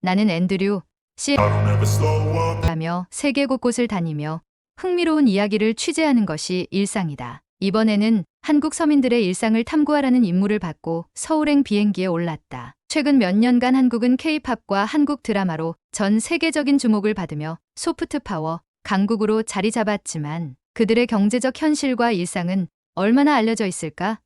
나는 앤드류 씨라며 세계 곳곳을 다니며 흥미로운 이야기를 취재하는 것이 일상이다. 이번에는 한국 서민들의 일상을 탐구하라는 임무를 받고 서울행 비행기에 올랐다. 최근 몇 년간 한국은 K-팝과 한국 드라마로 전 세계적인 주목을 받으며 소프트 파워, 강국으로 자리 잡았지만 그들의 경제적 현실과 일상은 얼마나 알려져 있을까?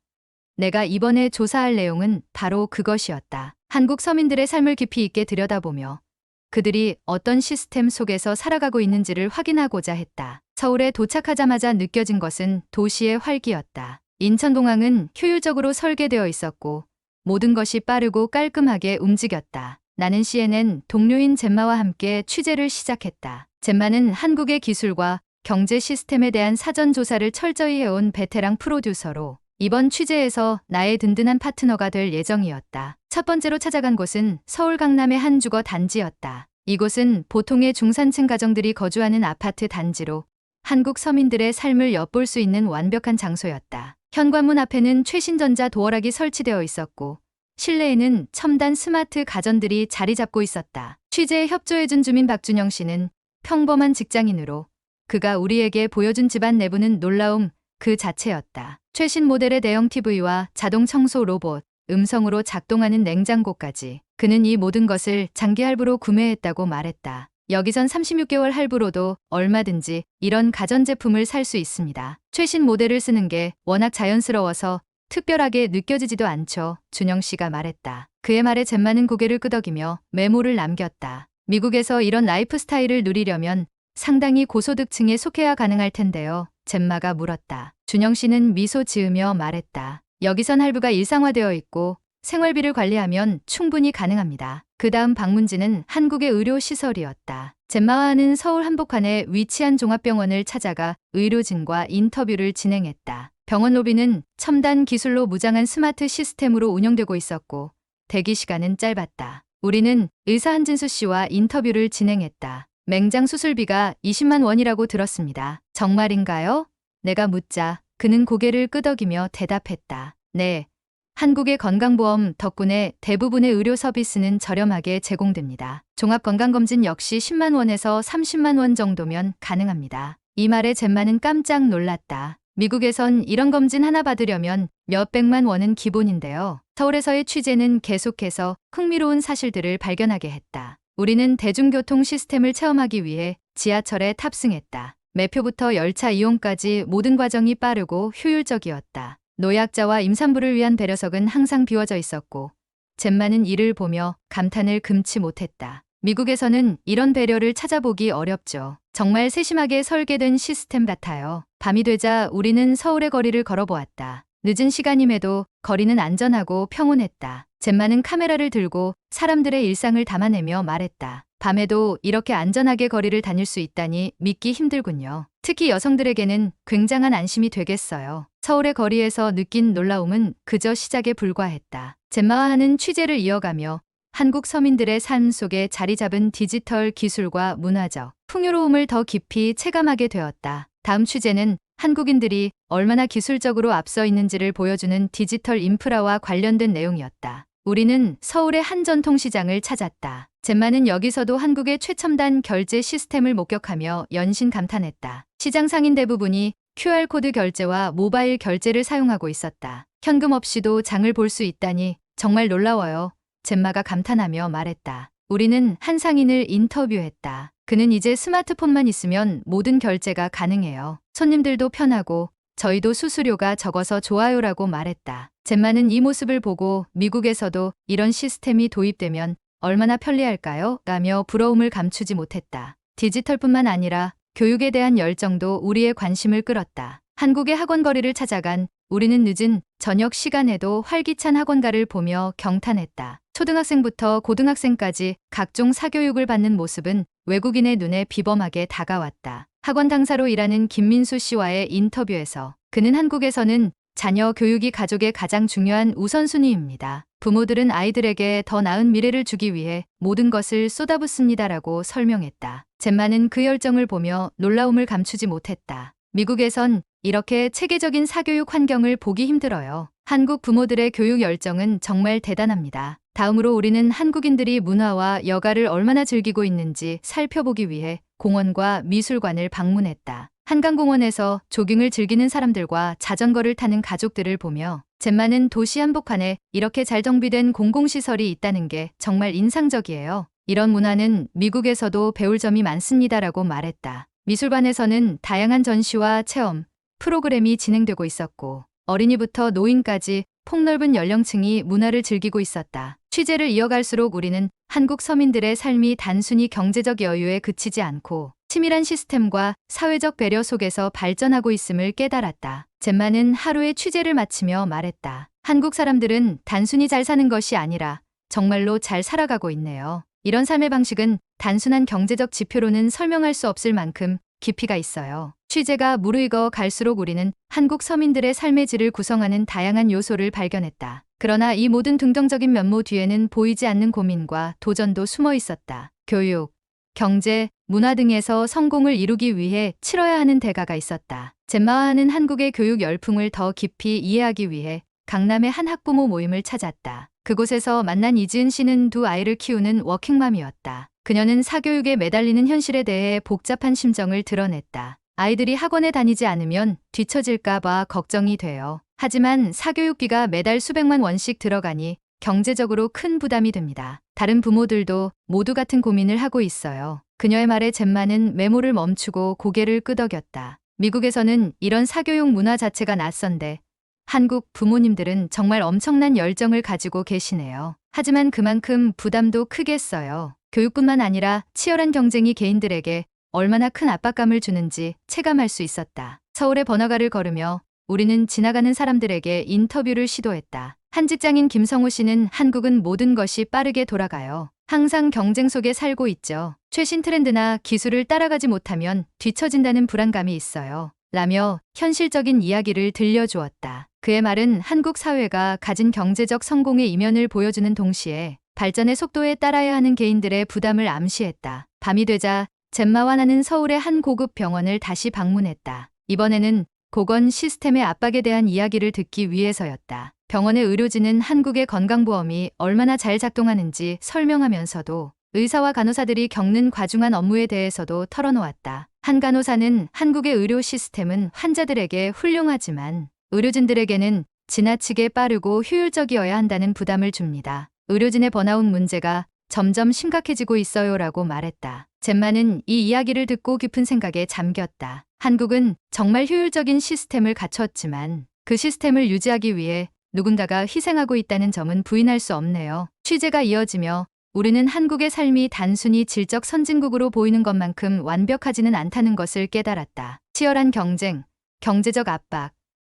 내가 이번에 조사할 내용은 바로 그것이었다. 한국 서민들의 삶을 깊이 있게 들여다보며 그들이 어떤 시스템 속에서 살아가고 있는지를 확인하고자 했다. 서울에 도착하자마자 느껴진 것은 도시의 활기였다. 인천공항은 효율적으로 설계되어 있었고 모든 것이 빠르고 깔끔하게 움직였다. 나는 CNN 동료인 젬마와 함께 취재를 시작했다. 젬마는 한국의 기술과 경제 시스템에 대한 사전 조사를 철저히 해온 베테랑 프로듀서로 이번 취재에서 나의 든든한 파트너가 될 예정이었다. 첫 번째로 찾아간 곳은 서울 강남의 한 주거 단지였다. 이곳은 보통의 중산층 가정들이 거주하는 아파트 단지로 한국 서민들의 삶을 엿볼 수 있는 완벽한 장소였다. 현관문 앞에는 최신 전자 도어락이 설치되어 있었고 실내에는 첨단 스마트 가전들이 자리 잡고 있었다. 취재에 협조해준 주민 박준영 씨는 평범한 직장인으로 그가 우리에게 보여준 집안 내부는 놀라움 그 자체였다. 최신 모델의 대형 TV와 자동 청소 로봇, 음성으로 작동하는 냉장고까지 그는 이 모든 것을 장기 할부로 구매했다고 말했다. 여기선 36개월 할부로도 얼마든지 이런 가전제품을 살 수 있습니다. 최신 모델을 쓰는 게 워낙 자연스러워서 특별하게 느껴지지도 않죠. 준영 씨가 말했다. 그의 말에 젬마는 고개를 끄덕이며 메모를 남겼다. 미국에서 이런 라이프 스타일을 누리려면 상당히 고소득층에 속해야 가능할 텐데요. 젬마가 물었다. 준영 씨는 미소 지으며 말했다. 여기선 할부가 일상화되어 있고 생활비를 관리하면 충분히 가능합니다. 그 다음 방문지는 한국의 의료시설이었다. 젬마와 하는 서울 한복판에 위치한 종합병원을 찾아가 의료진과 인터뷰를 진행했다. 병원 로비는 첨단 기술로 무장한 스마트 시스템으로 운영되고 있었고 대기 시간은 짧았다. 우리는 의사 한진수 씨와 인터뷰를 진행했다. 맹장 수술비가 20만 원이라고 들었습니다. 정말인가요? 내가 묻자 그는 고개를 끄덕이며 대답했다. 네. 한국의 건강보험 덕분에 대부분의 의료 서비스는 저렴하게 제공됩니다. 종합건강검진 역시 10만 원에서 30만 원 정도면 가능합니다. 이 말에 젬마는 깜짝 놀랐다. 미국에선 이런 검진 하나 받으려면 몇백만 원은 기본인데요. 서울에서의 취재는 계속해서 흥미로운 사실들을 발견하게 했다. 우리는 대중교통 시스템을 체험하기 위해 지하철에 탑승했다. 매표부터 열차 이용까지 모든 과정이 빠르고 효율적이었다. 노약자와 임산부를 위한 배려석은 항상 비워져 있었고 젬마는 이를 보며 감탄을 금치 못했다. 미국에서는 이런 배려를 찾아보기 어렵죠. 정말 세심하게 설계된 시스템 같아요. 밤이 되자 우리는 서울의 거리를 걸어보았다. 늦은 시간임에도 거리는 안전하고 평온했다. 젬마는 카메라를 들고 사람들의 일상을 담아내며 말했다. 밤에도 이렇게 안전하게 거리를 다닐 수 있다니 믿기 힘들군요. 특히 여성들에게는 굉장한 안심이 되겠어요. 서울의 거리에서 느낀 놀라움은 그저 시작에 불과했다. 젬마와 하는 취재를 이어가며 한국 서민들의 삶 속에 자리 잡은 디지털 기술과 문화적 풍요로움을 더 깊이 체감하게 되었다. 다음 취재는 한국인들이 얼마나 기술적으로 앞서 있는지를 보여주는 디지털 인프라와 관련된 내용이었다. 우리는 서울의 한 전통시장을 찾았다. 젬마는 여기서도 한국의 최첨단 결제 시스템을 목격하며 연신 감탄했다. 시장 상인 대부분이 QR코드 결제와 모바일 결제를 사용하고 있었다. 현금 없이도 장을 볼 수 있다니 정말 놀라워요. 젬마가 감탄하며 말했다. 우리는 한 상인을 인터뷰했다. 그는 이제 스마트폰만 있으면 모든 결제가 가능해요. 손님들도 편하고 저희도 수수료가 적어서 좋아요라고 말했다. 젬마는 이 모습을 보고 미국에서도 이런 시스템이 도입되면 얼마나 편리할까요? 라며 부러움을 감추지 못했다. 디지털뿐만 아니라 교육에 대한 열정도 우리의 관심을 끌었다. 한국의 학원거리를 찾아간 우리는 늦은 저녁 시간에도 활기찬 학원가를 보며 경탄했다. 초등학생부터 고등학생까지 각종 사교육을 받는 모습은 외국인의 눈에 비범하게 다가왔다. 학원 강사로 일하는 김민수 씨와의 인터뷰에서 그는 한국에서는 자녀 교육이 가족의 가장 중요한 우선순위입니다. 부모들은 아이들에게 더 나은 미래를 주기 위해 모든 것을 쏟아붓습니다라고 설명했다. 젬마는 그 열정을 보며 놀라움을 감추지 못했다. 미국에선 이렇게 체계적인 사교육 환경을 보기 힘들어요. 한국 부모들의 교육 열정은 정말 대단합니다. 다음으로 우리는 한국인들이 문화와 여가를 얼마나 즐기고 있는지 살펴보기 위해 공원과 미술관을 방문했다. 한강공원에서 조깅을 즐기는 사람들과 자전거를 타는 가족들을 보며 잼마는 도시 한복판에 이렇게 잘 정비된 공공시설이 있다는 게 정말 인상적이에요. 이런 문화는 미국에서도 배울 점이 많습니다라고 말했다. 미술관에서는 다양한 전시와 체험, 프로그램이 진행되고 있었고 어린이부터 노인까지 폭넓은 연령층이 문화를 즐기고 있었다. 취재를 이어갈수록 우리는 한국 서민들의 삶이 단순히 경제적 여유에 그치지 않고 치밀한 시스템과 사회적 배려 속에서 발전하고 있음을 깨달았다. 잼마는 하루의 취재를 마치며 말했다. 한국 사람들은 단순히 잘 사는 것이 아니라 정말로 잘 살아가고 있네요. 이런 삶의 방식은 단순한 경제적 지표로는 설명할 수 없을 만큼 깊이가 있어요. 취재가 무르익어 갈수록 우리는 한국 서민들의 삶의 질을 구성하는 다양한 요소를 발견했다. 그러나 이 모든 긍정적인 면모 뒤에는 보이지 않는 고민과 도전도 숨어 있었다. 교육, 경제, 문화 등에서 성공을 이루기 위해 치러야 하는 대가가 있었다. 잼마와는 한국의 교육 열풍을 더 깊이 이해하기 위해 강남의 한 학부모 모임을 찾았다. 그곳에서 만난 이지은 씨는 두 아이를 키우는 워킹맘이었다. 그녀는 사교육에 매달리는 현실에 대해 복잡한 심정을 드러냈다. 아이들이 학원에 다니지 않으면 뒤처질까봐 걱정이 돼요. 하지만 사교육비가 매달 수백만 원씩 들어가니 경제적으로 큰 부담이 됩니다. 다른 부모들도 모두 같은 고민을 하고 있어요. 그녀의 말에 잼마는 메모를 멈추고 고개를 끄덕였다. 미국에서는 이런 사교육 문화 자체가 낯선데 한국 부모님들은 정말 엄청난 열정을 가지고 계시네요. 하지만 그만큼 부담도 크겠어요. 교육뿐만 아니라 치열한 경쟁이 개인들에게 얼마나 큰 압박감을 주는지 체감할 수 있었다. 서울의 번화가를 걸으며 우리는 지나가는 사람들에게 인터뷰를 시도했다. 한 직장인 김성호 씨는 한국은 모든 것이 빠르게 돌아가요. 항상 경쟁 속에 살고 있죠. 최신 트렌드나 기술을 따라가지 못하면 뒤처진다는 불안감이 있어요. 라며 현실적인 이야기를 들려주었다. 그의 말은 한국 사회가 가진 경제적 성공의 이면을 보여주는 동시에 발전의 속도에 따라야 하는 개인들의 부담을 암시했다. 밤이 되자 잼마와 나는 서울의 한 고급 병원을 다시 방문했다. 이번에는 보건 시스템의 압박에 대한 이야기를 듣기 위해서였다. 병원의 의료진은 한국의 건강보험이 얼마나 잘 작동하는지 설명하면서도 의사와 간호사들이 겪는 과중한 업무에 대해서도 털어놓았다. 한 간호사는 한국의 의료 시스템은 환자들에게 훌륭하지만 의료진들에게는 지나치게 빠르고 효율적이어야 한다는 부담을 줍니다. 의료진의 번아웃 문제가 점점 심각해지고 있어요라고 말했다. 잼마는 이 이야기를 듣고 깊은 생각에 잠겼다. 한국은 정말 효율적인 시스템을 갖췄지만 그 시스템을 유지하기 위해 누군가가 희생하고 있다는 점은 부인할 수 없네요. 취재가 이어지며 우리는 한국의 삶이 단순히 질적 선진국으로 보이는 것만큼 완벽하지는 않다는 것을 깨달았다. 치열한 경쟁, 경제적 압박,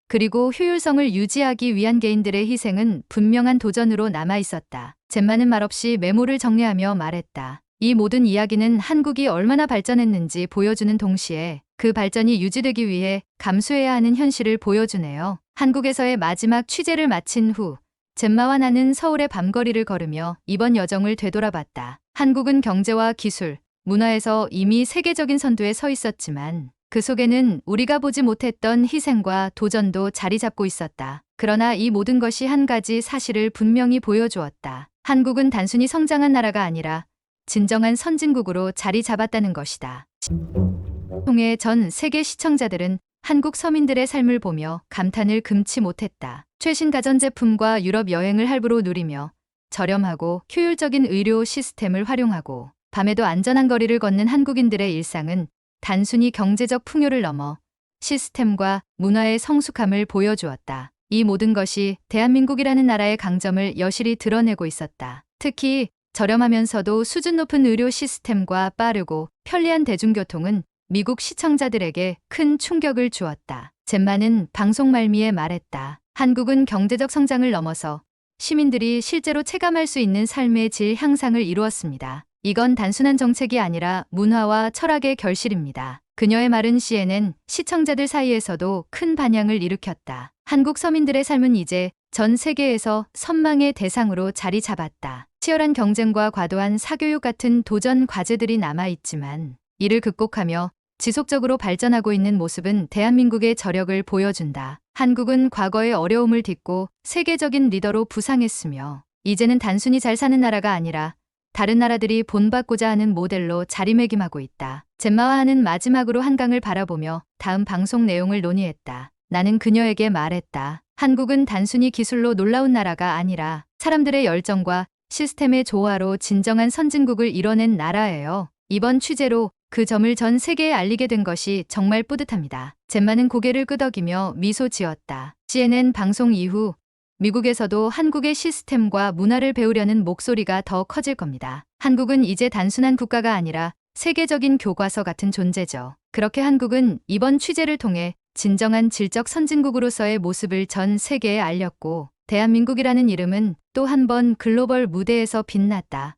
그리고 효율성을 유지하기 위한 개인들의 희생은 분명한 도전으로 남아 있었다. 잼마는 말없이 메모를 정리하며 말했다. 이 모든 이야기는 한국이 얼마나 발전했는지 보여주는 동시에 그 발전이 유지되기 위해 감수해야 하는 현실을 보여주네요. 한국에서의 마지막 취재를 마친 후 잼마와 나는 서울의 밤거리를 걸으며 이번 여정을 되돌아봤다. 한국은 경제와 기술, 문화에서 이미 세계적인 선두에 서 있었지만 그 속에는 우리가 보지 못했던 희생과 도전도 자리 잡고 있었다. 그러나 이 모든 것이 한 가지 사실을 분명히 보여주었다. 한국은 단순히 성장한 나라가 아니라 진정한 선진국으로 자리 잡았다는 것이다. 통해 전 세계 시청자들은 한국 서민들의 삶을 보며 감탄을 금치 못했다. 최신 가전제품과 유럽 여행을 할부로 누리며 저렴하고 효율적인 의료 시스템을 활용하고 밤에도 안전한 거리를 걷는 한국인들의 일상은 단순히 경제적 풍요를 넘어 시스템과 문화의 성숙함을 보여주었다. 이 모든 것이 대한민국이라는 나라의 강점을 여실히 드러내고 있었다. 특히 저렴하면서도 수준 높은 의료 시스템과 빠르고 편리한 대중교통은 미국 시청자들에게 큰 충격을 주었다. 잼마는 방송 말미에 말했다. 한국은 경제적 성장을 넘어서 시민들이 실제로 체감할 수 있는 삶의 질 향상을 이루었습니다. 이건 단순한 정책이 아니라 문화와 철학의 결실입니다. 그녀의 말은 CNN 시청자들 사이에서도 큰 반향을 일으켰다. 한국 서민들의 삶은 이제 전 세계에서 선망의 대상으로 자리 잡았다. 치열한 경쟁과 과도한 사교육 같은 도전 과제들이 남아있지만 이를 극복하며 지속적으로 발전하고 있는 모습은 대한민국의 저력을 보여준다. 한국은 과거의 어려움을 딛고 세계적인 리더로 부상했으며 이제는 단순히 잘 사는 나라가 아니라 다른 나라들이 본받고자 하는 모델로 자리매김하고 있다. 젬마와하는 마지막으로 한강을 바라보며 다음 방송 내용을 논의했다. 나는 그녀에게 말했다. 한국은 단순히 기술로 놀라운 나라가 아니라 사람들의 열정과 시스템의 조화로 진정한 선진국을 이뤄낸 나라예요. 이번 취재로 그 점을 전 세계에 알리게 된 것이 정말 뿌듯합니다. 젬마는 고개를 끄덕이며 미소 지었다. CNN 방송 이후 미국에서도 한국의 시스템과 문화를 배우려는 목소리가 더 커질 겁니다. 한국은 이제 단순한 국가가 아니라 세계적인 교과서 같은 존재죠. 그렇게 한국은 이번 취재를 통해 진정한 질적 선진국으로서의 모습을 전 세계에 알렸고, 대한민국이라는 이름은 또 한 번 글로벌 무대에서 빛났다.